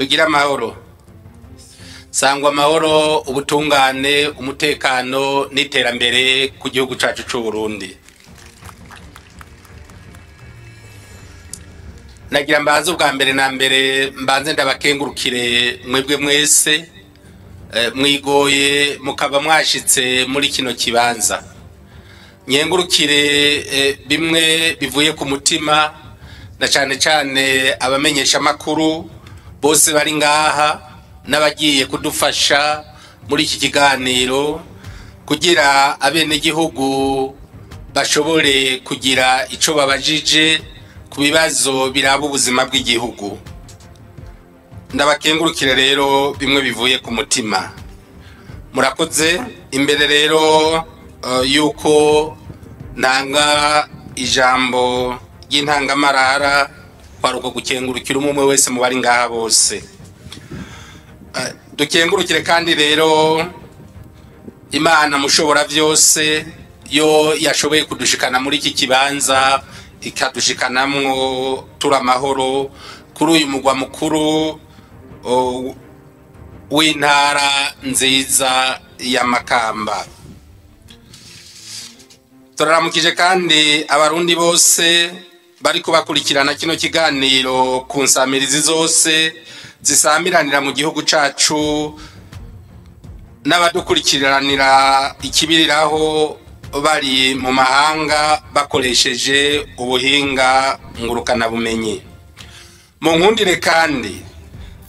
tugira amahoro sangwa amahoro ubutungane umutekano n'iterambere ku gihugu cacu c'u Burundi. Nagira mbanze ubwa mbere na mbere mbanze ndabakengurukire mwebwe mwese mwigoye mukaba mwashitse muri kino kibanza. Nyengurukire bimwe bivuye ku mutima na cane abamenyesha makuru bose bari ngaha n'abagiye kudufasha muri iki kiganiro kugira abene gihugu bashobore kugira ico babajije ku bibazo biraba ubuzima bw'igihugu. Ndabakengurukire rero bimwe bivuye ku mutima. Murakoze. Imbere rero yuko nanga ijambo ry'intangamarara kwaruko gukengurukira umwe wese mu bari ngaha bose. Dukengurukire kandi rero Imana mushobora vyose yo yashoboye kudushikana muri iki kibanza ikadushikanamwo turamahoro kuri uyu mugwa mukuru w'intara nziza ya Makamba. Turaramukije kandi abarundi bose bari kubakurikirana kino kiganiro ku nsamirizi zose zisamiranira mu gihugu cacu n'abadukurikiranira ikibiriraho bari mu mahanga bakoresheje ubuhinga ngurukana bumenyi. Mu nkundire kandi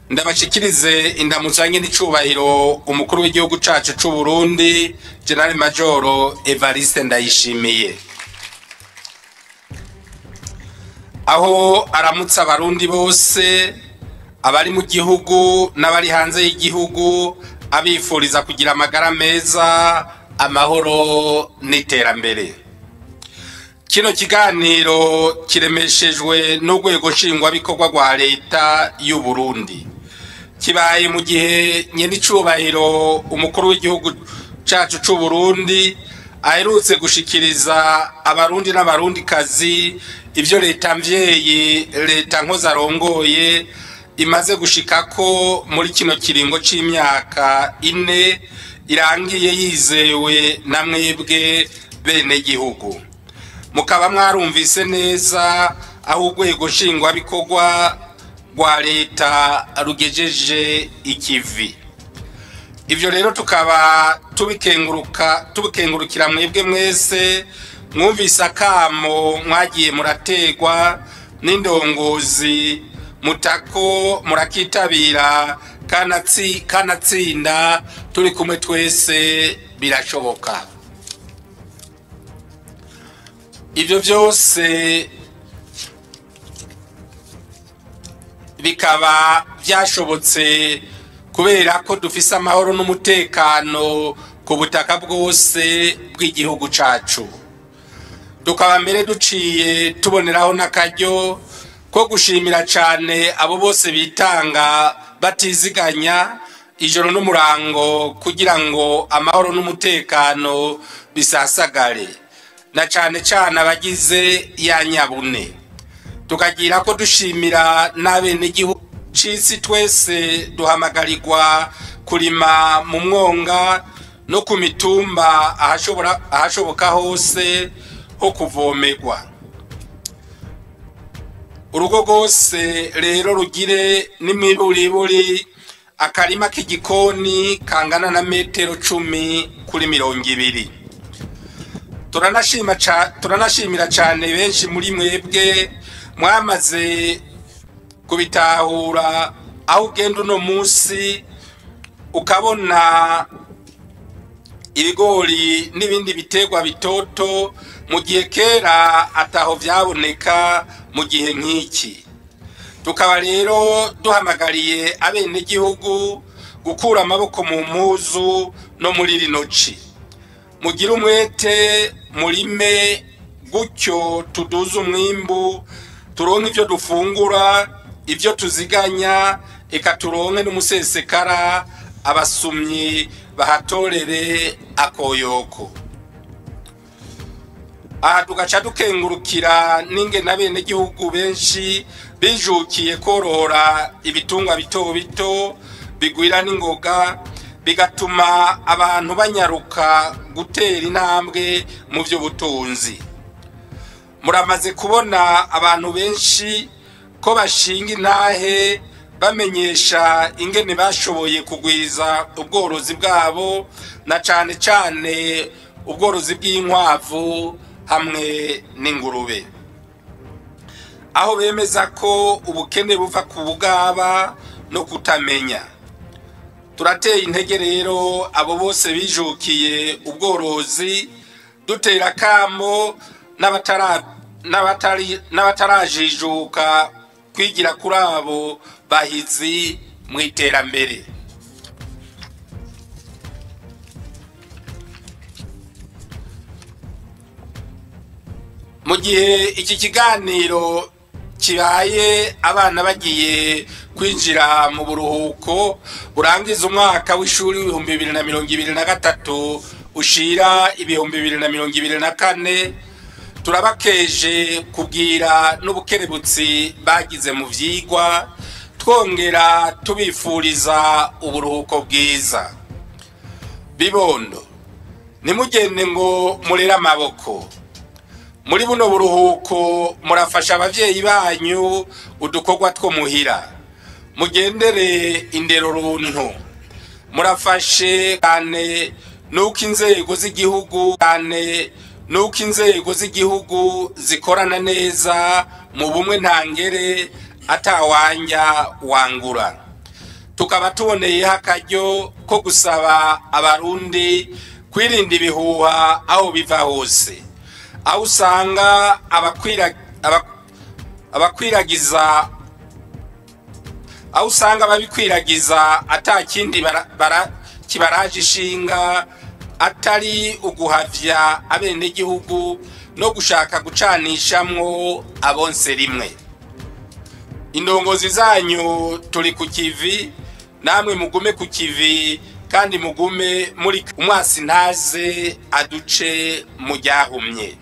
ndabashikirize indamuzanye n'icubahiro umukuru w'igihugu cacu c'u Burundi General Major Evariste Ndayishimiye, aho aramutsa abarundi bose abari mu gihugu n'abari hanze y'igihugu abifuriza kugira amagara meza, amahoro n'iterambere. Kino kiganiro kiremeshejwe n'urwego nshingwabikorwa rwa leta y'u Burundi, kibaye mu gihe nyenicubahiro umukuru w'igihugu cacu c'u Burundi aherutse gushikiriza abarundi n'abarundikazi ivyo leta mvyeyi leta nkoza arongoye imaze gushikako muri kino kiringo c'imyaka 4 irangiye yizewe na mwebwe bene gihugu. Mukaba mwarumvise neza aho urwego nshingwabikorwa rwa leta rugejeje ikivi. Ivyo rero tukaba tubikengurukira mwebwe mwese mwumvise akamo mwagiye murategwa n'indongozi mutako murakitabira kanatsinda turi kumwe twese birashoboka. Ivyo vyose bikaba vyashobotse kubera ko dufise amahoro n'umutekano ku butaka bwose bw'igihugu cacu. Tukaba mbere duciye tuboneraho n'akaryo ko gushimira cane abo bose bitanga batiziganya ijoro n'umurango kugira ngo amahoro n'umutekano bisasagare, na cane abagize ya nyabune. Tukagira ko dushimira n'abene gihugu c'isi twese duhamagarirwa kurima mu mwonga no ku mitumba ahashoboka hose ho kuvomerwa. Urugo rwose rero rugire n'imiburiburi akarima k'igikoni kangana na metero 10 kuri 20. Turanashimira cane benshi muri mwebwe mwamaze kubitahura, aho ugenda uno munsi ukabona ibigori n'ibindi biterwa bitoto mu gihe kera ataho vyaboneka mu gihe nk'iki. Tukaba rero duhamagariye abene gihugu gukura amaboko mu mpuzu no muri rinoci. Mugira umwete murime gutyo tuduze umwimbu, turonke ivyo dufungura, ivyo tuziganya, eka turonke n'umusesekara abasumyi bahatorere akoyoko. Aha tugaca dukengurukira n'ingene abene gihugu benshi bijukiye korora ibitungwa bito bito bigwira n'ingoga, bigatuma abantu banyaruka gutera intambwe mu by'ubutunzi. Muramaze kubona abantu benshi ko bashinga intahe bamenyesha ingene bashoboye kugwiza ubworozi bwabo, na cane cane ubworozi bw'inkwavu hamwe n'ingurube, aho bemeza ko ubukene buva ku bugaba no kutamenya. Turateye intege rero abo bose bijukiye ubworozi, dutera kamo n'abatarajijuka kwigira kuri abo bahizi mu iterambere. Mu gihe iki kiganiro kibaye abana bagiye kwinjira mu buruhuko burangiza umwaka w'ishuri w'ibihumbi 2023 ushira ibihumbi 2024, turabakeje kubwira n'ubukerebutsi bagize mu vyigwa, twongera tubifuriza uburuhuko bwiza. Bibondo, nimugende ngo murera amaboko. Muri buno buruhuko murafasha abavyeyi banyu udukorwa two muhira, mugendere indero runtu, murafashe kane nuko inzego z'igihugu zikorana neza mu bumwe ntangere atawanja wangura. Tukaba tuboneye akaryo ko gusaba abarundi kwirinda ibihuha aho biva hose, aho usanga ababikwiragiza atakindi kibaraje ishinga atari uguhavya abenegihugu no gushaka gucanishamwo abonse rimwe. Indongozi zanyu turi ku kivi, namwe mugume ku kivi kandi mugume muri umwasi ntaze aduce mu ryahumye.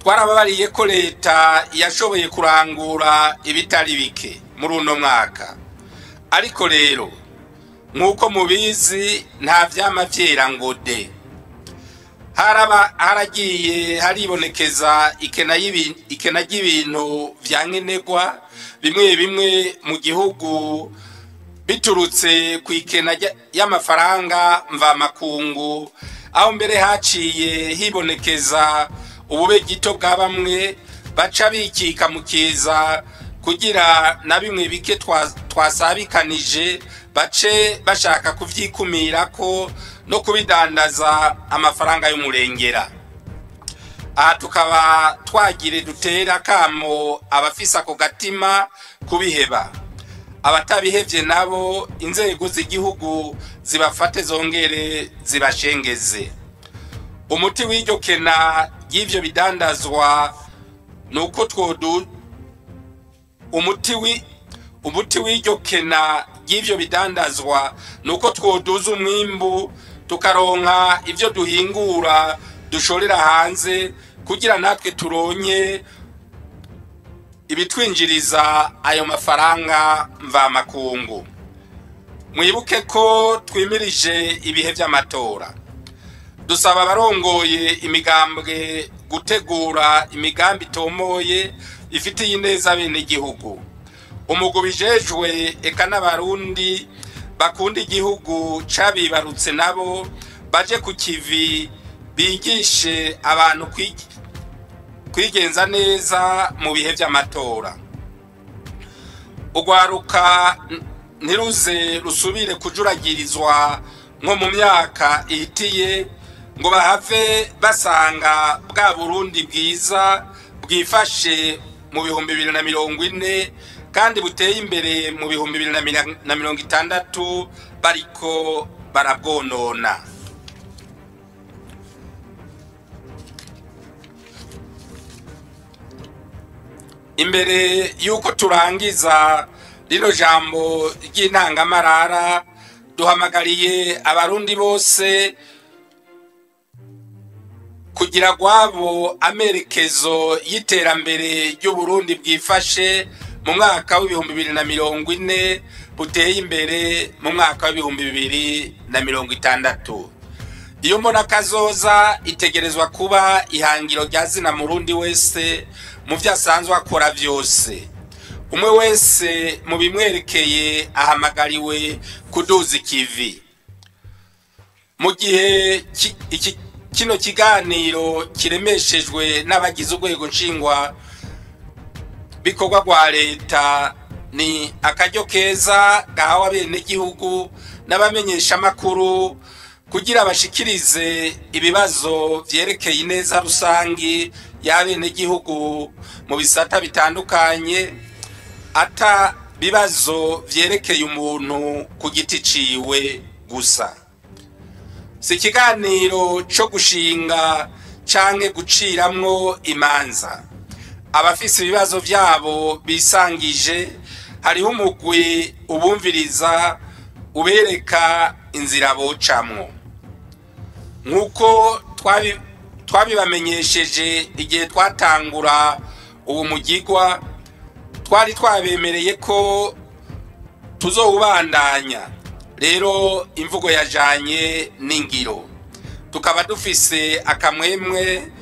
Twarababariye ko leta yashoboye kurangura ibitari bike muri uno mwaka, ariko rero nkuko mubizi nta vyama vyera ngo de. Haragiye haribonekeza ikena ry'ibintu vyankenerwa bimwe bimwe mu gihugu biturutse ku ikena y'amafaranga mvamakungu, aho mbere haciye hibonekeza ubube gito bwa bamwe baca bikika mu kiza kugira na bimwe bike twasabikanije bace bashaka kuvyikumira ko no kubidandaza amafaranga y'umurengera. Aha tukaba twagire dutera kamo abafisa ako gatima kubiheba, abatabihevye nabo inzego z'igihugu zibafate zongere zibashengeze. Umuti w'iryo kena y'ivyo bidandazwa nuko umuti w'iryo kena y'ivyo bidandazwa nuko twoduza umwimbu, tukaronka ivyo duhingura dushorera hanze kugira natwe turonye ibitwinjiriza ayo mafaranga mvamakungu. Mwibuke ko twimirije ibihe vy'amatora, dusaba abarongoye imigambwe gutegura imigambi itomoye ifitiye ineza bene igihugu. Umugwi bijejwe eka n'abarundi bakunda igihugu cabibarutse nabo baje ku kivi, bigishe abantu kwigenza neza mu bihe vy'amatora. Ugwaruka ntiruze rusubire kujuragirizwa nko mu myaka ihitiye ngo bahave basanga bwa Burundi bwiza bwifashe mu bihumbi 2040 kandi buteye imbere mu bihumbi 2060 bariko barabwonona. Imbere yuko turangiza rino jambo ry'intangamarara, duhamagariye abarundi bose kugira gwabo amerekezo y'iterambere ry'Uburundi bwifashe mu mwaka w'ibihumbi 2040 buteye imbere mu mwaka w'ibihumbi 2060. Iyo mbona kazoza itegerezwa kuba ihangiro rya zina Murundi wese mu vyasanzwe akora vyose. Umwe wese mu bimwerekeye ahamagariwe kuduza ikivi. Mu gihe kino kiganiro kiremeshejwe n'abagize urwego nshingwa bikorwa rwa leta, ni akaryo keza gahawe abenegihugu n'abamenyesha makuru kugira bashikirize ibibazo vyerekeye ineza rusangi y'abenegihugu mu bisata bitandukanye, ata bibazo vyerekeye umuntu ku giti ciwe gusa. Si ikiganiro co gushinga canke guciramwo imanza. Abafise ibibazo vyabo bisangije, hariho umugwi ubumviriza ubereka inzira bocamwo. Nkuko twabibamenyesheje igihe twatangura ubu mugigwa, twari twabemereye ko tuzowubandanya. Rero imvugo yajanye n'ingiro, tukaba dufise akamwemwe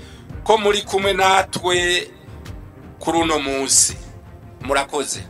ko muri kumwe natwe kuri uno munsi. Murakoze.